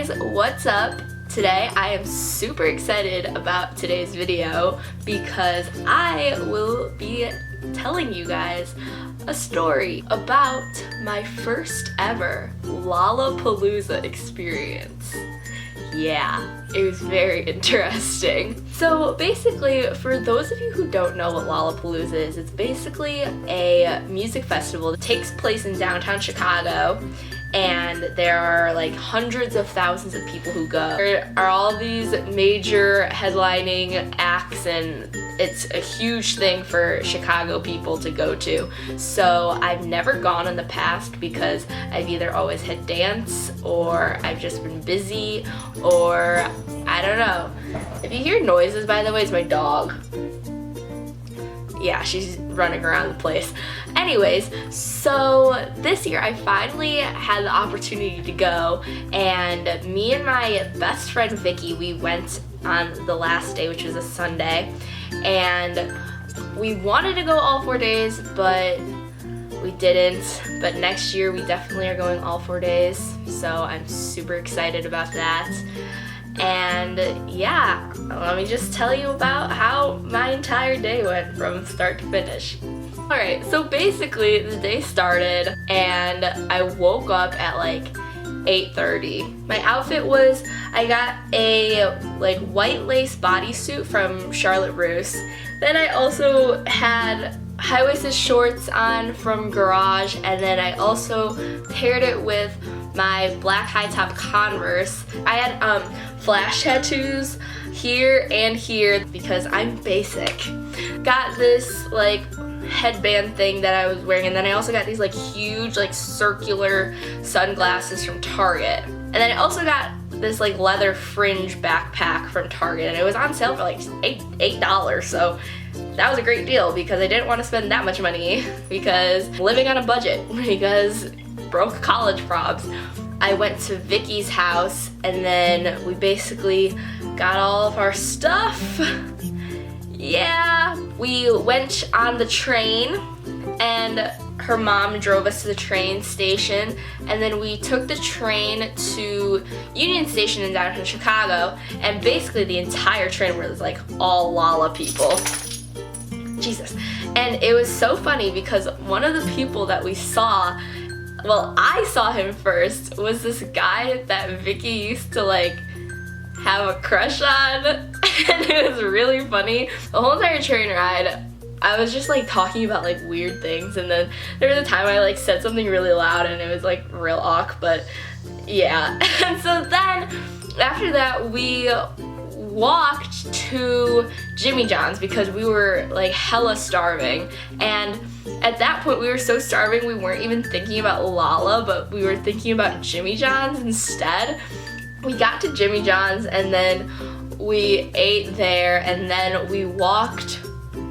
guys, what's up? Today I am super excited about today's video because I will be telling you guys a story about my first ever Lollapalooza experience. Yeah, it was very interesting. So basically, for those of you who don't know what Lollapalooza is, it's basically a music festival that takes place in downtown Chicago, and there are like hundreds of thousands of people who go. There are all these major headlining acts, and it's a huge thing for Chicago people to go to. So I've never gone in the past because I've either always had dance, or I've just been busy, or I don't know. If you hear noises, by the way, it's my dog. Yeah, she's running around the place. Anyways, so this year I finally had the opportunity to go, and me and my best friend Vicky, we went on the last day, which was a Sunday, and we wanted to go all 4 days, but we didn't. But next year we definitely are going all 4 days, so I'm super excited about that. And yeah, let me just tell you about how my entire day went from start to finish. Alright, so basically the day started and I woke up at like 8:30. My outfit was, I got a like white lace bodysuit from Charlotte Russe. Then I also had high-waisted shorts on from Garage, and then I also paired it with my black high-top Converse. I had flash tattoos here and here because I'm basic. Got this like headband thing that I was wearing, and then I also got these like huge like circular sunglasses from Target. And then I also got this like leather fringe backpack from Target, and it was on sale for like $8, so that was a great deal because I didn't want to spend that much money because living on a budget, because broke college probs. I went to Vicky's house, and then we basically got all of our stuff. Yeah, we went on the train, and her mom drove us to the train station, and then we took the train to Union Station in downtown Chicago, and basically the entire train was like all Lolla people. Jesus. And it was so funny because one of the people that we saw, well, I saw him first, was this guy that Vicky used to like have a crush on, and it was really funny. The whole entire train ride, I was just like talking about like weird things, and then there was a time I like said something really loud and it was like real awkward, but yeah. And so then after that we walked to Jimmy John's because we were like hella starving, and at that point we were so starving we weren't even thinking about Lolla, but we were thinking about Jimmy John's instead. We got to Jimmy John's, and then we ate there, and then we walked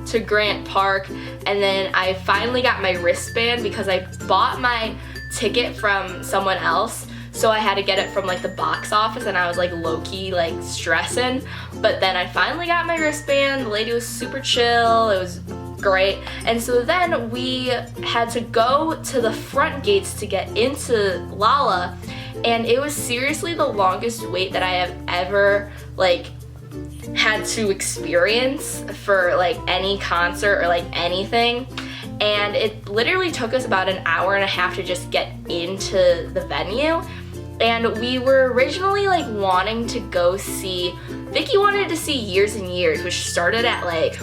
to Grant Park, and then I finally got my wristband because I bought my ticket from someone else. So I had to get it from like the box office, and I was like low-key like stressing. But then I finally got my wristband. The lady was super chill. It was great. And so then we had to go to the front gates to get into Lolla, and it was seriously the longest wait that I have ever like had to experience for like any concert or like anything. And it literally took us about an hour and a half to just get into the venue. And we were originally like wanting to go see, Vicky wanted to see Years and Years, which started at like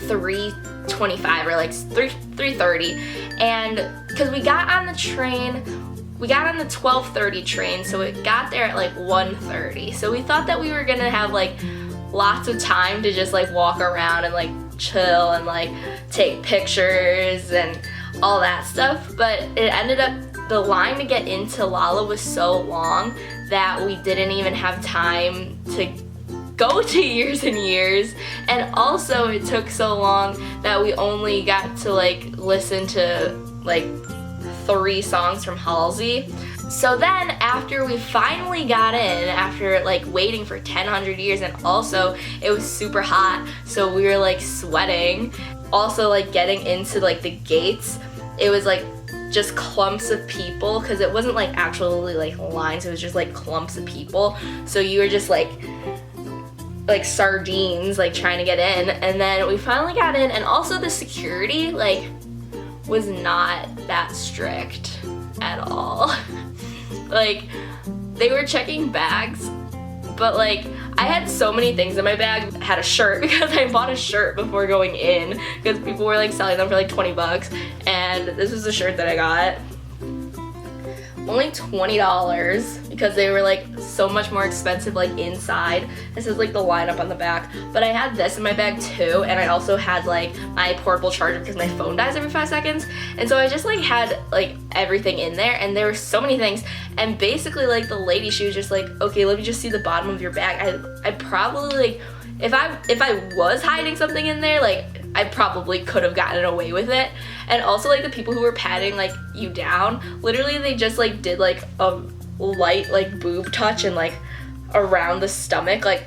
3:25 or like 3:30. And because we got on the train, we got on the 12:30 train, so it got there at like 1:30. So we thought that we were gonna have like lots of time to just like walk around and like chill and like take pictures and all that stuff. But it ended up, the line to get into Lolla was so long that we didn't even have time to go to Years and Years. And also it took so long that we only got to like listen to like 3 songs from Halsey. So then after we finally got in, after like waiting for 1,000 years, and also it was super hot, so we were like sweating. Also like getting into like the gates, it was like just clumps of people, because it wasn't like actually like lines, it was just like clumps of people. So you were just like sardines like trying to get in. And then we finally got in, and also the security like was not that strict at all. Like, they were checking bags, but like I had so many things in my bag. I had a shirt because I bought a shirt before going in because people were like selling them for like 20 bucks, and this was a shirt that I got. Only $20 because they were like so much more expensive like inside. This is like the lineup on the back. But I had this in my bag too, and I also had like my portable charger because my phone dies every 5 seconds. And so I just like had like everything in there, and there were so many things. And basically like the lady, she was just like, okay, let me just see the bottom of your bag. I probably like, if I was hiding something in there, like I probably could have gotten away with it. And also like the people who were patting like you down, literally they just like did like a light like boob touch and like around the stomach. Like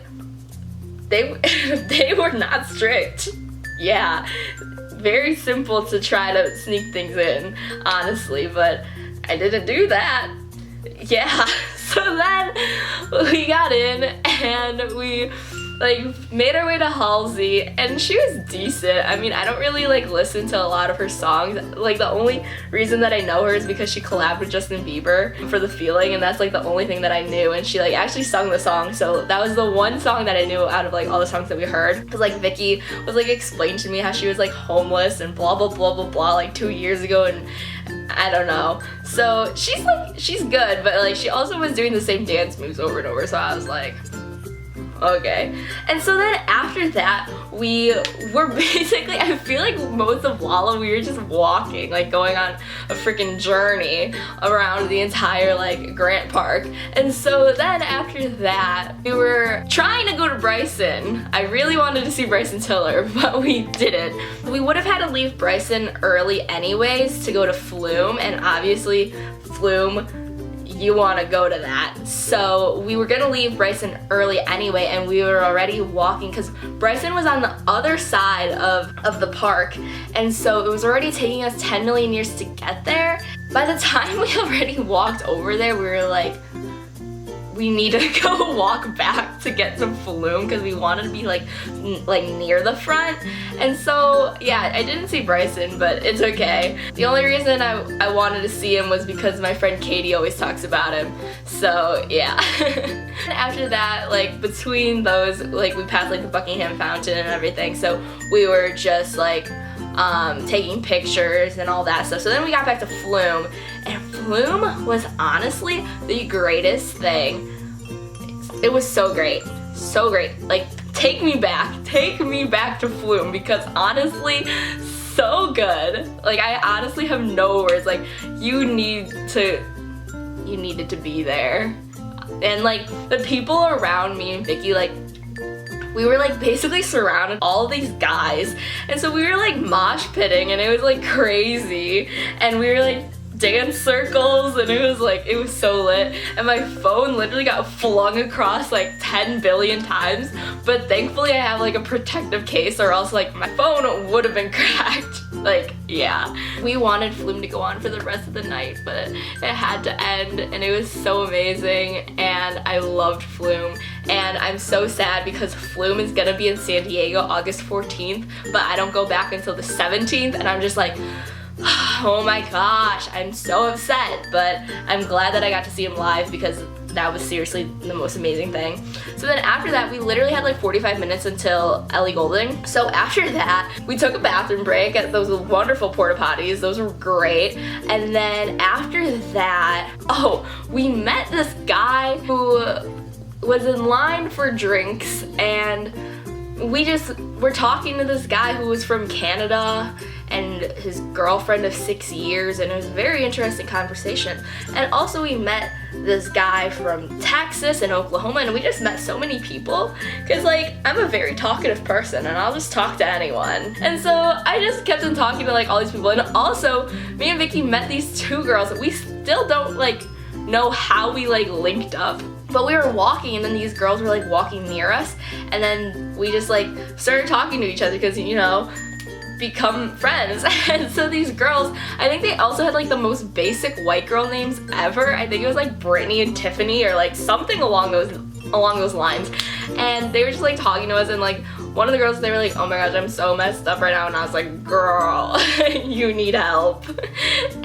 they were not strict. Yeah, very simple to try to sneak things in, honestly, but I didn't do that. Yeah, so then we got in and we like made our way to Halsey, and she was decent. I mean, I don't really like listen to a lot of her songs. Like the only reason that I know her is because she collabed with Justin Bieber for The Feeling, and that's like the only thing that I knew, and she like actually sung the song, so that was the one song that I knew out of like all the songs that we heard. Because like Vicky was like explaining to me how she was like homeless and blah blah blah blah blah like 2 years ago, and I don't know. So she's good, but like she also was doing the same dance moves over and over, so I was like, okay. And so then after that, we were basically, I feel like most of Lolla, we were just walking, like going on a freaking journey around the entire like Grant Park. And so then after that, we were trying to go to Bryson. I really wanted to see Bryson Tiller, but we didn't. We would have had to leave Bryson early anyways to go to Flume, and obviously Flume, you want to go to that. So we were gonna leave Bryson early anyway, and we were already walking because Bryson was on the other side of the park, and so it was already taking us 10 million years to get there. By the time we already walked over there, we were like, we need to go walk back to get to Flume because we wanted to be like near the front. And so yeah, I didn't see Bryson, but it's okay. The only reason I wanted to see him was because my friend Katie always talks about him. So yeah. After that, like between those, like we passed like the Buckingham Fountain and everything, so we were just like taking pictures and all that stuff. So then we got back to Flume, and Flume was honestly the greatest thing. It was so great, so great. Like, take me back to Flume, because honestly, so good. Like, I honestly have no words. Like, you needed to be there. And like the people around me and Vicky, like we were like basically surrounded all these guys, and so we were like mosh pitting, and it was like crazy, and we were like dance circles, and it was so lit, and my phone literally got flung across like 10 billion times, but thankfully I have like a protective case, or else like my phone would have been cracked. Like, yeah. We wanted Flume to go on for the rest of the night, but it had to end, and it was so amazing, and I loved Flume. And I'm so sad because Flume is gonna be in San Diego August 14th, but I don't go back until the 17th, and I'm just like, oh my gosh, I'm so upset, but I'm glad that I got to see him live because that was seriously the most amazing thing. So then after that, we literally had like 45 minutes until Ellie Goulding. So after that, we took a bathroom break at those wonderful porta potties. Those were great. And then after that, we met this guy who was in line for drinks, and we just were talking to this guy who was from Canada and his girlfriend of 6 years, and it was a very interesting conversation. And also we met this guy from Texas and Oklahoma, and we just met so many people because like I'm a very talkative person and I'll just talk to anyone. And so I just kept on talking to like all these people, and also me and Vicky met these two girls that we still don't like know how we like linked up. But we were walking, and then these girls were like walking near us, and then we just like started talking to each other because, you know, become friends. And so these girls, I think they also had like the most basic white girl names ever. I think it was like Brittany and Tiffany or like something along those lines. And they were just like talking to us, and like one of the girls, they were like, oh my gosh, I'm so messed up right now. And I was like, girl, you need help.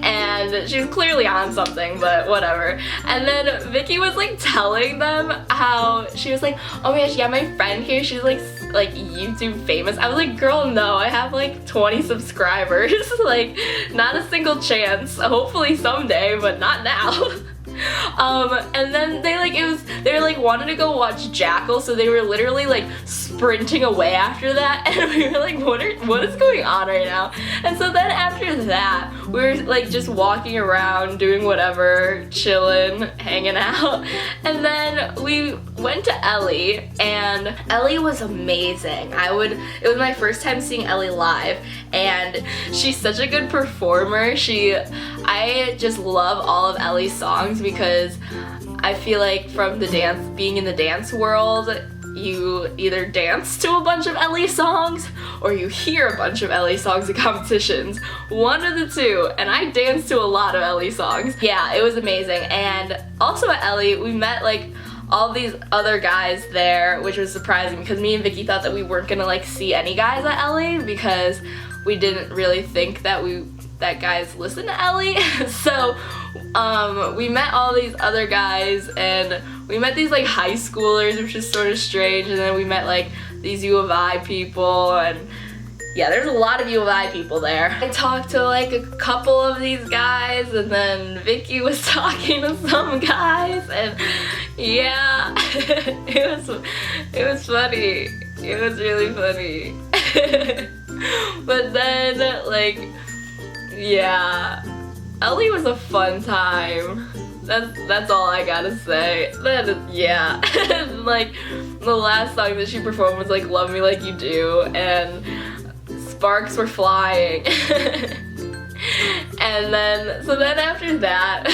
And she's clearly on something, but whatever. And then Vicky was like telling them how she was like, oh my gosh, yeah, my friend here, she's like YouTube famous. I was like, girl, no, I have like 20 subscribers. Like, not a single chance. Hopefully someday, but not now. And then they were like wanted to go watch Jackal, so they were literally like sprinting away after that, and we were like, what is going on right now? And so then after that, we were like just walking around, doing whatever, chilling, hanging out, and then we went to Ellie, and Ellie was amazing. It was my first time seeing Ellie live, and she's such a good performer. I just love all of Ellie's songs because I feel like from being in the dance world, you either dance to a bunch of Ellie songs or you hear a bunch of Ellie songs at competitions. One of the two, and I danced to a lot of Ellie songs. Yeah, it was amazing. And also at Ellie, we met like all these other guys there, which was surprising because me and Vicky thought that we weren't gonna like see any guys at Ellie because we didn't really think that guys listen to Ellie. So we met all these other guys, and we met these like high schoolers, which is sort of strange, and then we met like these U of I people, and yeah, there's a lot of U of I people there. I talked to like a couple of these guys, and then Vicky was talking to some guys, and yeah, it was funny. It was really funny. But then like, yeah, Ellie was a fun time. That's all I gotta say. Yeah. Like, the last song that she performed was like Love Me Like You Do, and sparks were flying. And then, so then after that,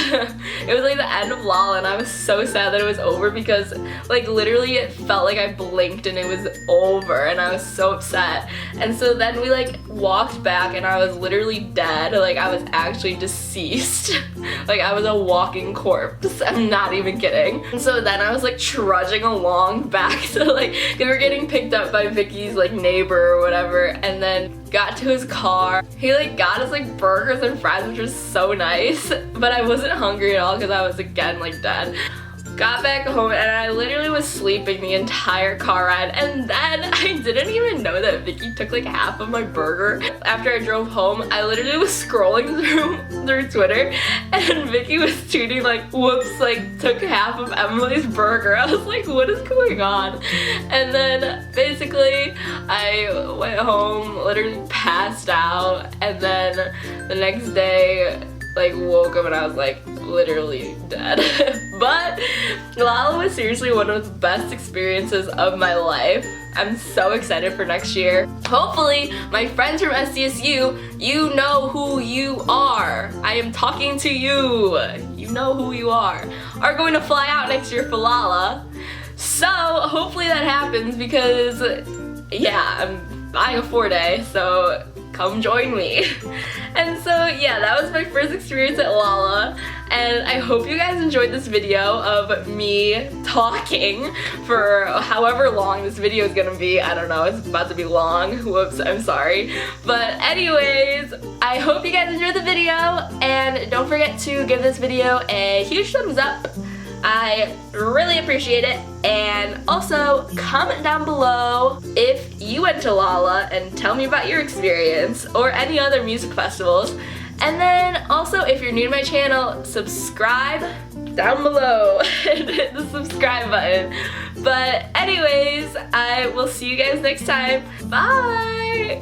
it was like the end of Lolla, and I was so sad that it was over because like literally it felt like I blinked and it was over, and I was so upset. And so then we like walked back, and I was literally dead. Like, I was actually deceased. Like, I was a walking corpse. I'm not even kidding. And so then I was like trudging along back to like, we were getting picked up by Vicky's like neighbor or whatever, and then got to his car. He like got us like burgers and fries, which was so nice, but I wasn't hungry at all because I was again like dead. Got back home, and I literally was sleeping the entire car ride, and then I didn't even know that Vicky took like half of my burger. After I drove home, I literally was scrolling through Twitter, and Vicky was tweeting like, whoops, like took half of Emily's burger. I was like, what is going on? And then basically I went home, literally passed out, and then the next day like woke up and I was like literally dead. But Lolla was seriously one of the best experiences of my life. I'm so excited for next year. Hopefully my friends from SDSU, you know who you are. I am talking to you. You know who you are going to fly out next year for Lolla. So hopefully that happens because yeah, I'm buying a 4-day, so come join me. And so yeah, that was my first experience at Lolla, and I hope you guys enjoyed this video of me talking for however long this video is gonna be. I don't know, it's about to be long. Whoops, I'm sorry. But anyways, I hope you guys enjoyed the video, and don't forget to give this video a huge thumbs up. I really appreciate it. And also comment down below if you went to Lolla and tell me about your experience or any other music festivals. And then also, if you're new to my channel, subscribe down below and hit the subscribe button. But anyways, I will see you guys next time. Bye!